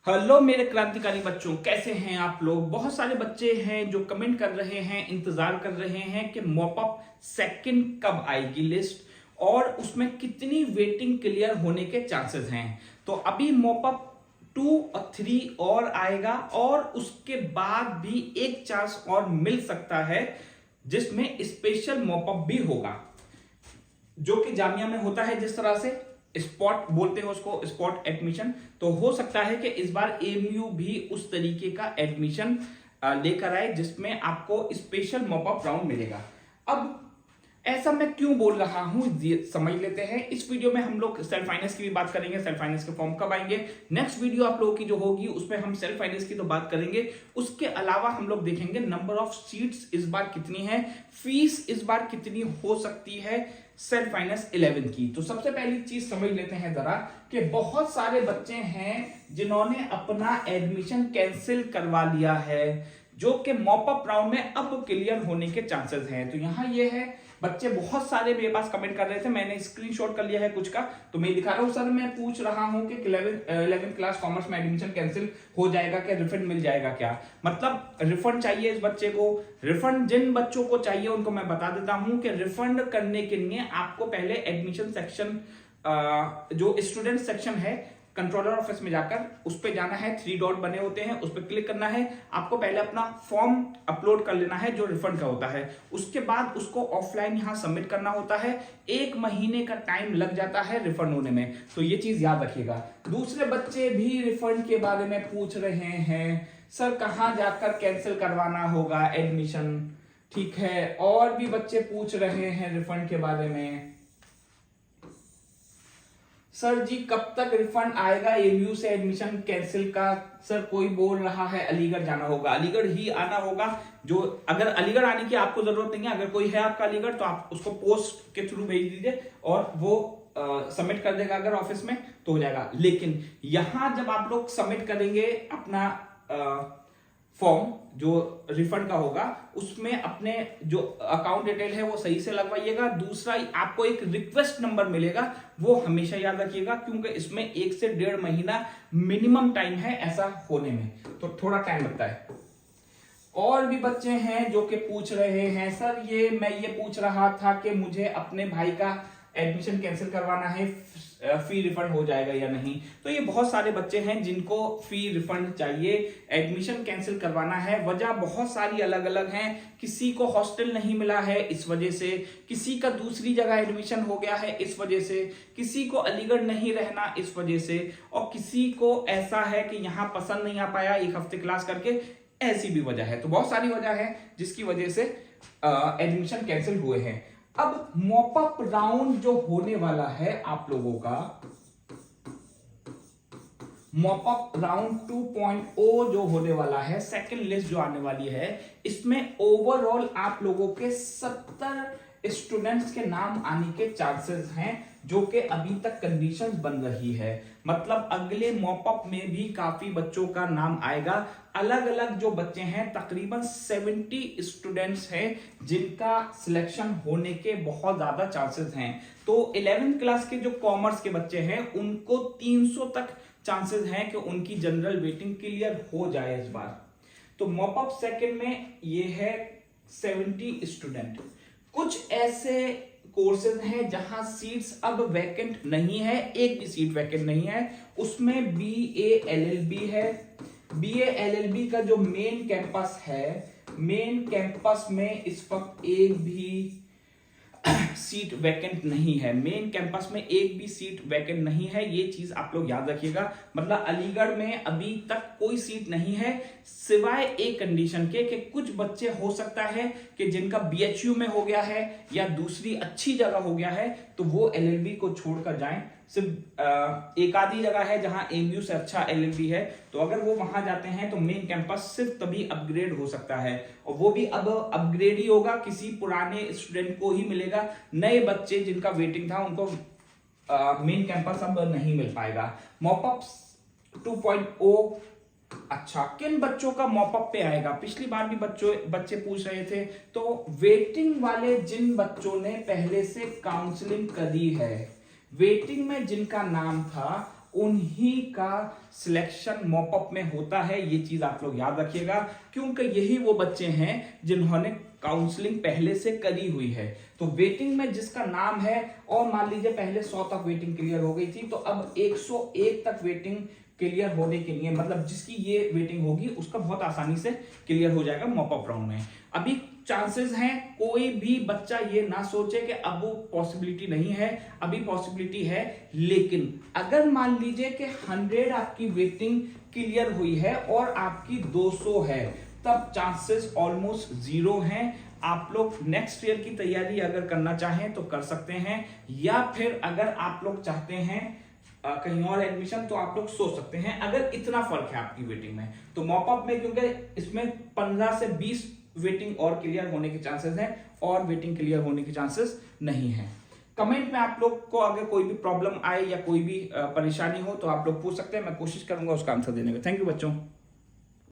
Hello मेरे क्रांतिकारी बच्चों, कैसे हैं आप लोग। बहुत सारे बच्चे हैं जो कमेंट कर रहे हैं, इंतजार कर रहे हैं कि मॉपअप सेकंड कब आएगी लिस्ट और उसमें कितनी वेटिंग क्लियर होने के चांसेस हैं। तो अभी मॉपअप 2 और 3 और आएगा और उसके बाद भी एक चांस और मिल सकता है जिसमें स्पेशल मॉपअप भी होगा, जो कि जामिया में होता है। जिस तरह से स्पॉट बोलते हैं उसको, स्पॉट एडमिशन, तो हो सकता है कि इस बार एएमयू भी उस तरीके का एडमिशन लेकर आए जिसमें आपको स्पेशल मॉपअप राउंड मिलेगा। अब ऐसा मैं क्यों बोल रहा हूं समझ लेते हैं। इस वीडियो में हम लोग सेल्फ फाइनेंस की भी बात करेंगे, सेल्फ फाइनेंस के फॉर्म कब आएंगे। नेक्स्ट वीडियो आप लोगों की जो होगी उसमें हम सेल्फ फाइनेंस की तो बात करेंगे, उसके अलावा हम लोग देखेंगे नंबर ऑफ सीट्स इस बार कितनी है, फीस इस बार कितनी हो सकती है सेल्फ फाइनेंस 11 की। तो सबसे पहली चीज समझ लेते हैं जरा कि बहुत सारे बच्चे हैं जिन्होंने अपना एडमिशन कैंसिल करवा लिया है, जो कि मॉपअप राउंड में अब क्लियर होने के चांसेस हैं। तो यहां ये है, बच्चे बहुत सारे मेरे पास कमेंट कर रहे थे, मैंने स्क्रीनशॉट कर लिया है कुछ का, तो मैं दिखा रहा हूं। सर मैं पूछ रहा हूं कि 11th क्लास कॉमर्स में एडमिशन कैंसिल हो जाएगा क्या, रिफंड मिल जाएगा क्या। मतलब रिफंड चाहिए इस बच्चे को। रिफंड जिन बच्चों को चाहिए उनको मैं बता देता हूं कि रिफंड करने के लिए आपको पहले एडमिशन सेक्शन, जो स्टूडेंट सेक्शन है, कंट्रोलर ऑफिस में जाकर उस पे जाना है, 3 डॉट बने होते हैं, उस पर क्लिक करना है। आपको पहले अपना फॉर्म अपलोड कर लेना है जो रिफंड का होता है, उसके बाद उसको ऑफलाइन यहां सबमिट करना होता है। 1 महीने का टाइम लग जाता है रिफंड होने में, तो ये चीज याद रखिएगा। दूसरे बच्चे भी रिफंड के बारे में पूछ रहे हैं, सर कहां जाकर कैंसिल करवाना होगा एडमिशन, ठीक है। और भी बच्चे पूछ रहे हैं रिफंड के बारे में, सर जी कब तक रिफंड आएगा एएमयू से एडमिशन कैंसिल का। सर कोई बोल रहा है अलीगढ़ जाना होगा, अलीगढ़ ही आना होगा। जो अगर अलीगढ़ आने की आपको जरूरत नहीं है, अगर कोई है आपका अलीगढ़ तो आप उसको पोस्ट के थ्रू भेज दीजिए और वो सबमिट कर देगा अगर ऑफिस में तो हो जाएगा। लेकिन यहां जब आप लोग सबमिट करेंगे अपना फॉर्म जो रिफंड का होगा, उसमें अपने जो अकाउंट डिटेल है वो सही से लगवाइएगा। दूसरा, आपको एक रिक्वेस्ट नंबर मिलेगा, वो हमेशा याद रखिएगा, क्योंकि इसमें 1 से 1.5 महीना मिनिमम टाइम है ऐसा होने में, तो थोड़ा टाइम लगता है। और भी बच्चे हैं जो कि पूछ रहे हैं, सर मैं ये पूछ रहा था कि मुझे अपने भाई का एडमिशन कैंसिल करवाना है, फी रिफंड हो जाएगा या नहीं। तो ये बहुत सारे बच्चे हैं जिनको फी रिफंड चाहिए, एडमिशन कैंसिल करवाना है। वजह बहुत सारी अलग अलग हैं, किसी को हॉस्टल नहीं मिला है इस वजह से, किसी का दूसरी जगह एडमिशन हो गया है इस वजह से, किसी को अलीगढ़ नहीं रहना इस वजह से, और किसी को ऐसा है कि यहाँ पसंद नहीं आ पाया 1 हफ्ते क्लास करके, ऐसी भी वजह है। तो बहुत सारी वजह है जिसकी वजह से एडमिशन कैंसिल हुए हैं। अब मॉपअप राउंड जो होने वाला है आप लोगों का, मॉपअप राउंड 2.0 जो होने वाला है, सेकंड लिस्ट जो आने वाली है, इसमें ओवरऑल आप लोगों के 70 स्टूडेंट्स के नाम आने के चांसेस हैं, जो कि अभी तक कंडीशंस बन रही है। मतलब अगले मॉपअप में भी काफी बच्चों का नाम आएगा। अलग अलग जो बच्चे हैं, तकरीबन 70 स्टूडेंट्स हैं जिनका सिलेक्शन होने के बहुत ज्यादा चांसेस हैं। तो 11th क्लास के जो कॉमर्स के बच्चे हैं उनको 300 तक चांसेस हैं कि उनकी जनरल वेटिंग क्लियर हो जाए इस बार। तो मॉपअप सेकंड में ये है 70 स्टूडेंट। कुछ ऐसे कोर्सेज हैं जहां सीट्स अब वैकेंट नहीं है, एक भी सीट वैकेंट नहीं है, उसमें बीए एलएलबी है। बीए एलएलबी का जो मेन कैंपस है, मेन कैंपस में इस वक्त एक भी सीट वैकेंट नहीं है, मेन कैंपस में एक भी सीट वैकेंट नहीं है, ये चीज आप लोग याद रखिएगा। मतलब अलीगढ़ में अभी तक कोई सीट नहीं है, सिवाय एक कंडीशन के कि कुछ बच्चे हो सकता है कि जिनका बीएचयू में हो गया है या दूसरी अच्छी जगह हो गया है, तो वो एलएलबी को छोड़कर जाएं। सिर्फ एक आधी जगह है जहां एमयू से अच्छा एलएलबी है, तो अगर वो वहां जाते हैं तो मेन कैंपस सिर्फ तभी अपग्रेड हो सकता है, और वो भी अब अपग्रेड ही होगा, किसी पुराने स्टूडेंट को ही मिलेगा। नए बच्चे जिनका वेटिंग था उनको मेन कैंपस अब नहीं मिल पाएगा। मॉपअप 2.0, अच्छा किन बच्चों का मॉपअप पे आएगा, पिछली बार भी बच्चे पूछ रहे थे। तो वेटिंग वाले जिन बच्चों ने पहले से काउंसलिंग करी है, वेटिंग में जिनका नाम था, उन्हीं का सिलेक्शन मॉपअप में होता है। ये चीज आप लोग याद रखिएगा, क्योंकि यही वो बच्चे हैं जिन्होंने काउंसलिंग पहले से करी हुई है। तो वेटिंग में जिसका नाम है, और मान लीजिए पहले 100 तक वेटिंग क्लियर हो गई थी, तो अब 101 तक वेटिंग क्लियर होने के लिए, मतलब जिसकी ये वेटिंग होगी उसका बहुत आसानी से क्लियर हो जाएगा मॉपअप राउंड में। अभी चांसेस हैं, कोई भी बच्चा ये ना सोचे कि अब वो पॉसिबिलिटी नहीं है, अभी पॉसिबिलिटी है। लेकिन अगर मान लीजिए कि 100 आपकी वेटिंग क्लियर हुई है और आपकी 200 है, तब चांसेस ऑलमोस्ट 0 हैं। आप लोग नेक्स्ट ईयर की तैयारी अगर करना चाहें तो कर सकते हैं, या फिर अगर आप लोग चाहते हैं कहीं और एडमिशन, तो आप लोग सोच सकते हैं। अगर इतना फर्क है आपकी वेटिंग में, तो मॉपअप में क्योंकि इसमें 15 से 20 वेटिंग और क्लियर होने के चांसेस हैं, और वेटिंग क्लियर होने के चांसेस नहीं है। कमेंट में आप लोग को अगर कोई भी प्रॉब्लम आए या कोई भी परेशानी हो तो आप लोग पूछ सकते हैं, मैं कोशिश करूंगा उसका आंसर देने का। थैंक यू बच्चों।